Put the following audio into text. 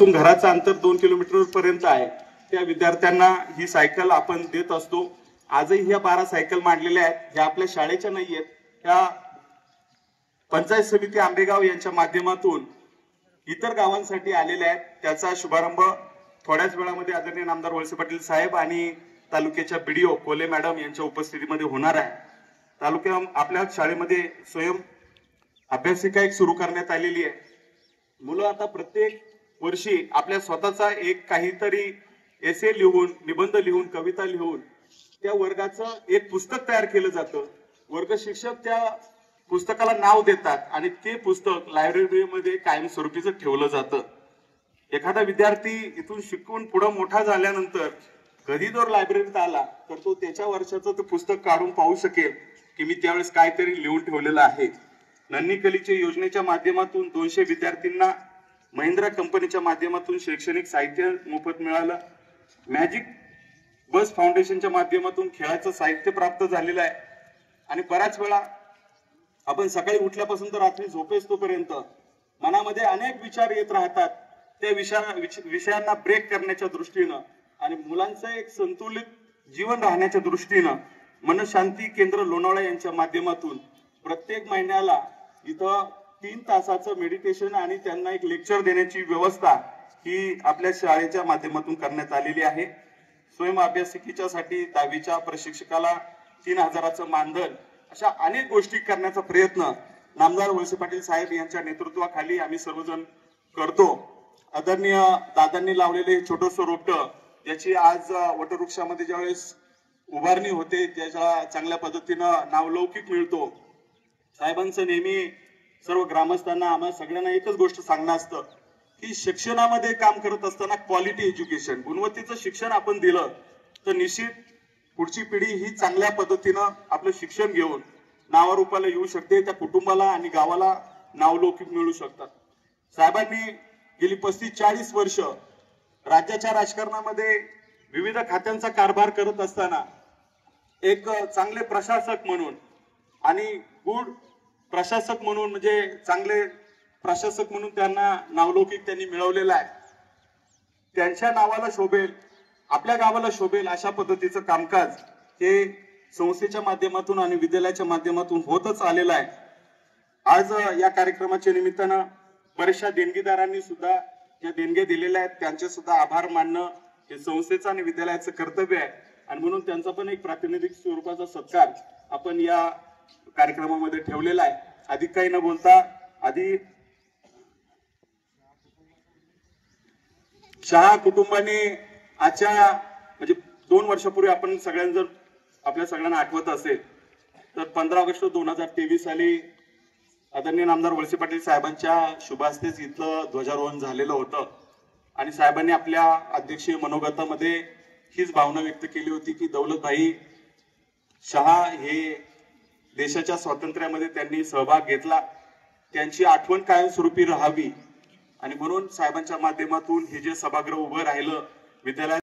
पासून घराचं अंतर 2 किलोमीटर पर्यंत आहे त्या विद्यार्थ्यांना ही सायकल आपण देत असतो। आजही ह्या 12 सायकल मांडलेल्या आहेत, ह्या आपल्या शाळेच्या नाही आहेत, ह्या पंचायत समिती आंबेगाव यांच्या माध्यमातून इतर गावांसाठी आलेल्या आहेत। त्याचा शुभारंभ थोड्याच वेळामध्ये आदरणीय नामदार वळसे पाटील साहेब आणि तालुक्याच्या बीडीओ कोले मॅडम यांच्या उपस्थितीमध्ये होणार आहे। तालुक्या आपल्या शाळेमध्ये स्वयं अभ्यासिका एक सुरू करण्यात आलेली आहे। मुलं आता प्रत्येक वर्षी आपल्या स्वतःचा एक काहीतरी एसे लिहून, निबंध लिहून, कविता लिहून त्या वर्गाचं एक पुस्तक तयार केलं जातं। वर्ग शिक्षक त्या पुस्तकाला नाव देतात आणि ते पुस्तक लायब्ररीमध्ये कायमस्वरूपीचं ठेवलं जातं। एखादा विद्यार्थी इथून शिकून पुढे मोठा झाल्यानंतर कधी जर लायब्ररीत आला तर तो त्याच्या वर्षाचं ते पुस्तक काढून पाहू शकेल की मी त्यावेळेस काहीतरी लिहून ठेवलेलं आहे। नन्ही कलीचे योजनेच्या माध्यमातून 200 विद्यार्थ्यांना महिंद्रा कंपनीच्या माध्यमातून शैक्षणिक साहित्य मोफत मिळालं। मॅजिक बस फाउंडेशनच्या माध्यमातून खेळाचं साहित्य प्राप्त झालेलं आहे। आणि बऱ्याच वेळा आपण सकाळी उठल्यापासून तर रात्री झोपेस्तोपर्यंत मनामध्ये अनेक विचार येत राहतात। त्या विषयांना ब्रेक करण्याच्या दृष्टीनं आणि मुलांचं एक संतुलित जीवन राहण्याच्या दृष्टीनं मनशांती केंद्र लोणावळा यांच्या माध्यमातून प्रत्येक महिन्याला इथं 3 तासाचं मेडिटेशन आणि त्यांना एक लेक्चर देण्याची व्यवस्था ही आपल्या शाळेच्या माध्यमातून करण्यात आलेली आहे। स्वयं अभ्यासिकेच्या साठी 10वीच्या प्रशिक्षकाला 3000चं मानधन, अशा अनेक गोष्टी करण्याचा प्रयत्न नामदार वळसे पाटील साहेब यांच्या नेतृत्वाखाली आम्ही सर्वजण करतो। आदरणीय दादांनी लावलेले छोटंसं रोपटं याची आज वटवृक्षामध्ये ज्यावेळेस उभारणी होते त्याच्या चांगल्या पद्धतीनं नावलौकिक मिळतो। साहेबांचं नेहमी सर्व ग्रामस्थांना आम्हा सगळ्यांना एकच गोष्ट सांगणं असतं की शिक्षणामध्ये काम करत असताना क्वालिटी एज्युकेशन, गुणवत्तेचं शिक्षण आपण दिलं तर निश्चित पुढची पिढी ही चांगल्या पद्धतीनं आपलं शिक्षण घेऊन नावारूपाला येऊ शकते, त्या कुटुंबाला आणि गावाला नावलौकिक मिळू शकतात। साहेबांनी गेली 35-40 वर्ष राज्याच्या राजकारणामध्ये विविध खात्यांचा कारभार करत असताना एक चांगले प्रशासक म्हणून आणि गुड प्रशासक म्हणून, म्हणजे चांगले प्रशासक म्हणून त्यांना नावलौकिक त्यांनी मिळवलेला आहे। त्यांच्या नावाला शोभेल, आपल्या गावाला शोभेल अशा पद्धतीचं कामकाज हे संस्थेच्या माध्यमातून आणि विद्यालयाच्या माध्यमातून होतच आलेलं आहे। आज या कार्यक्रमाच्या निमित्तानं बऱ्याचशा देणगीदारांनी सुद्धा ज्या देणग्या दिलेल्या आहेत त्यांचे सुद्धा आभार मानणं हे संस्थेचं आणि विद्यालयाचं कर्तव्य आहे आणि म्हणून त्यांचा पण एक प्रातिनिधिक स्वरूपाचा सत्कार आपण या कार्यक्रमामध्ये ठेवलेला आहे। अधिक काही न बोलता आधी शहा कुटुंबाने आजच्या म्हणजे 2 वर्षापूर्वी आपण सगळ्यांना जर आपल्या सगळ्यांना आठवत असेल तर 15 ऑगस्ट 2023 साली आदरणीय नामदार वळसे पाटील साहेबांच्या शुभ हस्तेच इथलं ध्वजारोहण झालेलं होतं आणि साहेबांनी आपल्या अध्यक्षीय मनोगतामध्ये हीच भावना व्यक्त केली होती की दौलतभाई शहा हे देशाच्या स्वातंत्र्यामध्ये त्यांनी सहभाग घेतला, त्यांची आठवण कायमस्वरूपी राहावी आणि म्हणून साहेबांच्या माध्यमातून हे जे सभागृह उभं राहिलं विद्यालयात